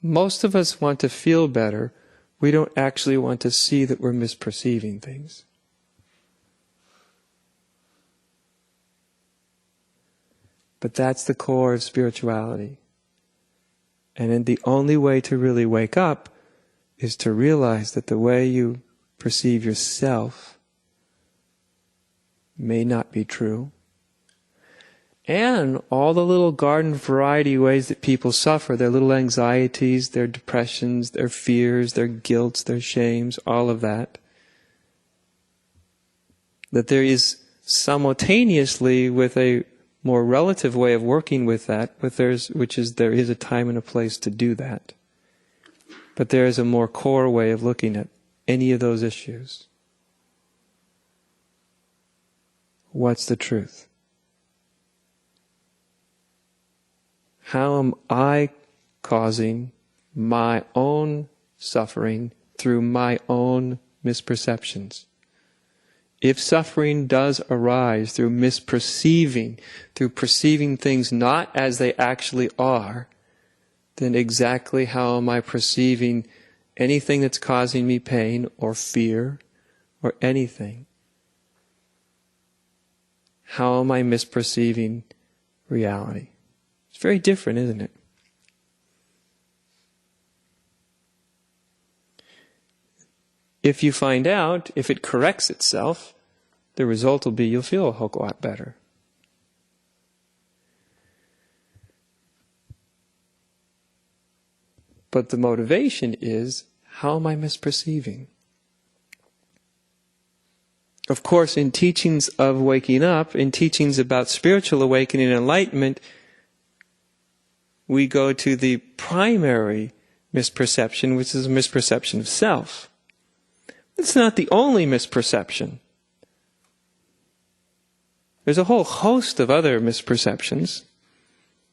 Most of us want to feel better. We don't actually want to see that we're misperceiving things. But that's the core of spirituality. And then the only way to really wake up is to realize that the way you perceive yourself may not be true. And all the little garden variety ways that people suffer, their little anxieties, their depressions, their fears, their guilts, their shames, all of that. That there is simultaneously with a more relative way of working with that, which is there is a time and a place to do that. But there is a more core way of looking at any of those issues. What's the truth? How am I causing my own suffering through my own misperceptions? If suffering does arise through misperceiving, through perceiving things not as they actually are, then exactly how am I perceiving anything that's causing me pain or fear or anything? How am I misperceiving reality? It's very different, isn't it? If you find out, if it corrects itself, the result will be you'll feel a whole lot better. But the motivation is, how am I misperceiving? Of course, in teachings of waking up, in teachings about spiritual awakening and enlightenment, we go to the primary misperception, which is a misperception of self. It's not the only misperception. There's a whole host of other misperceptions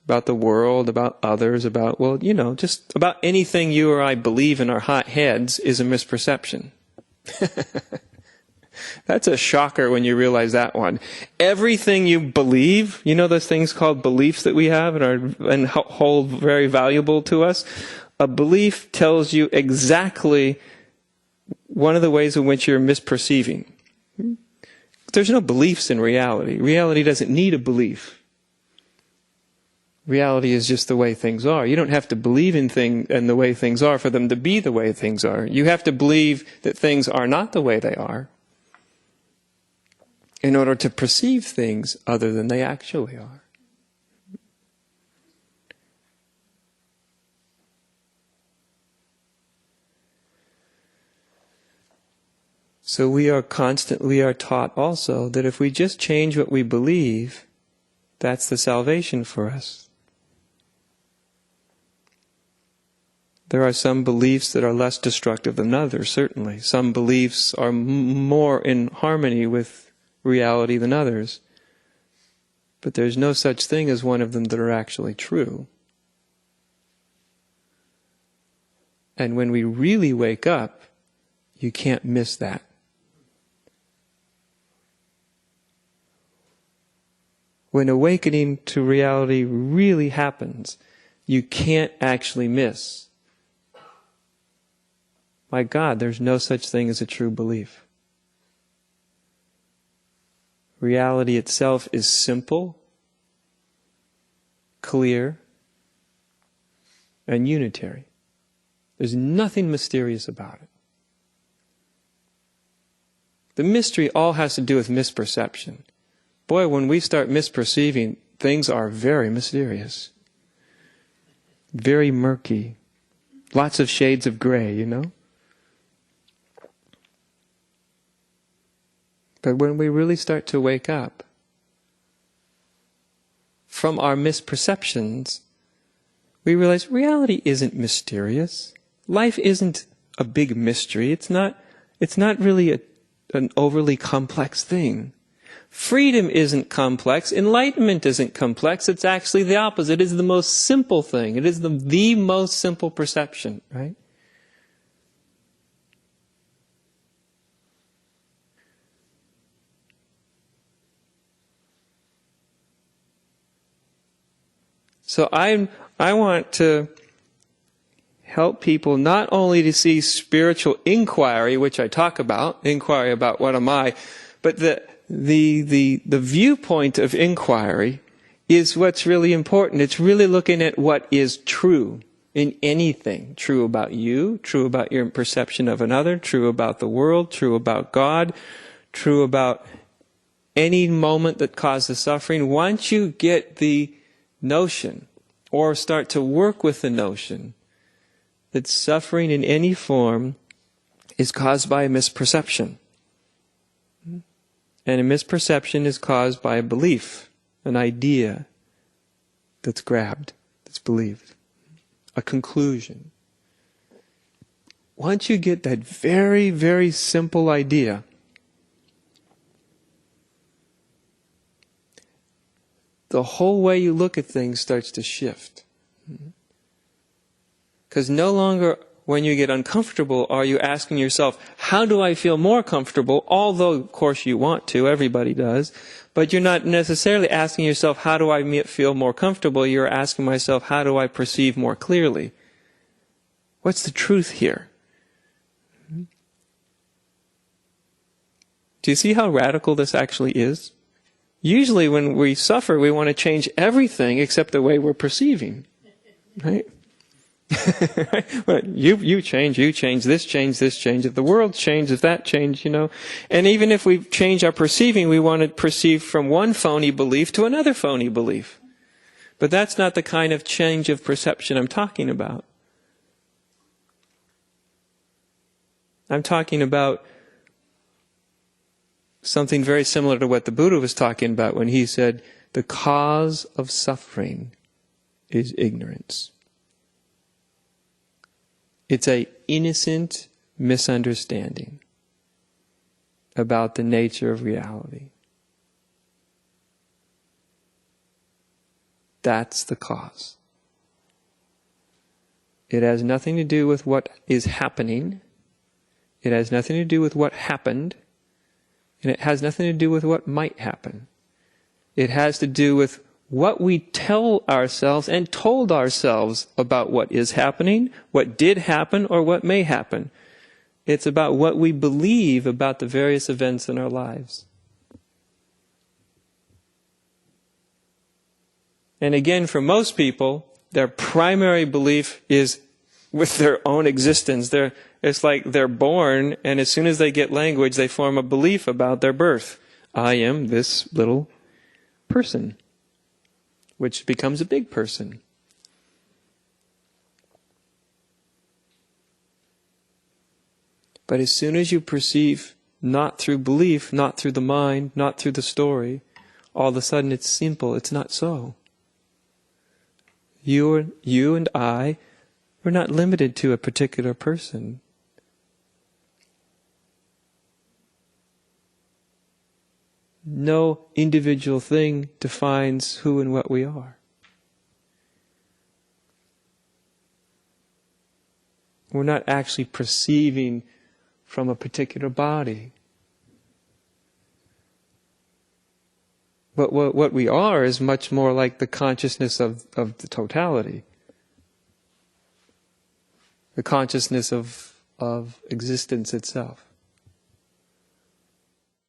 about the world, about others, about, well, just about anything you or I believe in our hot heads is a misperception. That's a shocker when you realize that one. Everything you believe, those things called beliefs that we have and hold very valuable to us? A belief tells you exactly one of the ways in which you're misperceiving. There's no beliefs in reality. Reality doesn't need a belief. Reality is just the way things are. You don't have to believe in the way things are for them to be the way things are. You have to believe that things are not the way they are in order to perceive things other than they actually are. So we are taught also that if we just change what we believe, that's the salvation for us. There are some beliefs that are less destructive than others, certainly. Some beliefs are more in harmony with reality than others. But there's no such thing as one of them that are actually true. And when we really wake up, you can't miss that. When awakening to reality really happens, you can't actually miss. My God, there's no such thing as a true belief. Reality itself is simple, clear, and unitary. There's nothing mysterious about it. The mystery all has to do with misperception. Boy, when we start misperceiving, things are very mysterious. Very murky. Lots of shades of gray, But when we really start to wake up from our misperceptions, we realize reality isn't mysterious. Life isn't a big mystery. It's not really an overly complex thing. Freedom isn't complex. Enlightenment isn't complex. It's actually the opposite. It is the most simple thing. It is the most simple perception, right? So I want to help people not only to see spiritual inquiry, which I talk about, inquiry about what am I, but the viewpoint of inquiry is what's really important. It's really looking at what is true in anything. True about you, true about your perception of another, true about the world, true about God, true about any moment that causes suffering. Once you get the notion, or start to work with the notion, that suffering in any form is caused by a misperception. And a misperception is caused by a belief, an idea that's grabbed, that's believed, a conclusion. Once you get that very, very simple idea, the whole way you look at things starts to shift. Because no longer, when you get uncomfortable, are you asking yourself, how do I feel more comfortable? Although, of course, you want to, everybody does. But you're not necessarily asking yourself, how do I feel more comfortable? You're asking myself, how do I perceive more clearly? What's the truth here? Do you see how radical this actually is? Usually when we suffer, we want to change everything except the way we're perceiving. Right? you change, this change, if the world changes, if that change, And even if we change our perceiving, we want to perceive from one phony belief to another phony belief. But that's not the kind of change of perception I'm talking about. I'm talking about something very similar to what the Buddha was talking about when he said, the cause of suffering is ignorance. It's an innocent misunderstanding about the nature of reality. That's the cause. It has nothing to do with what is happening. It has nothing to do with what happened. And it has nothing to do with what might happen. It has to do with what we tell ourselves and told ourselves about what is happening, what did happen, or what may happen. It's about what we believe about the various events in our lives. And again, for most people, their primary belief is with their own existence. It's like they're born, and as soon as they get language, they form a belief about their birth. I am this little person, which becomes a big person. But as soon as you perceive not through belief, not through the mind, not through the story, all of a sudden it's simple. It's not so. You and I, we're not limited to a particular person. No individual thing defines who and what we are. We're not actually perceiving from a particular body. But what we are is much more like the consciousness of the totality. The consciousness of existence itself.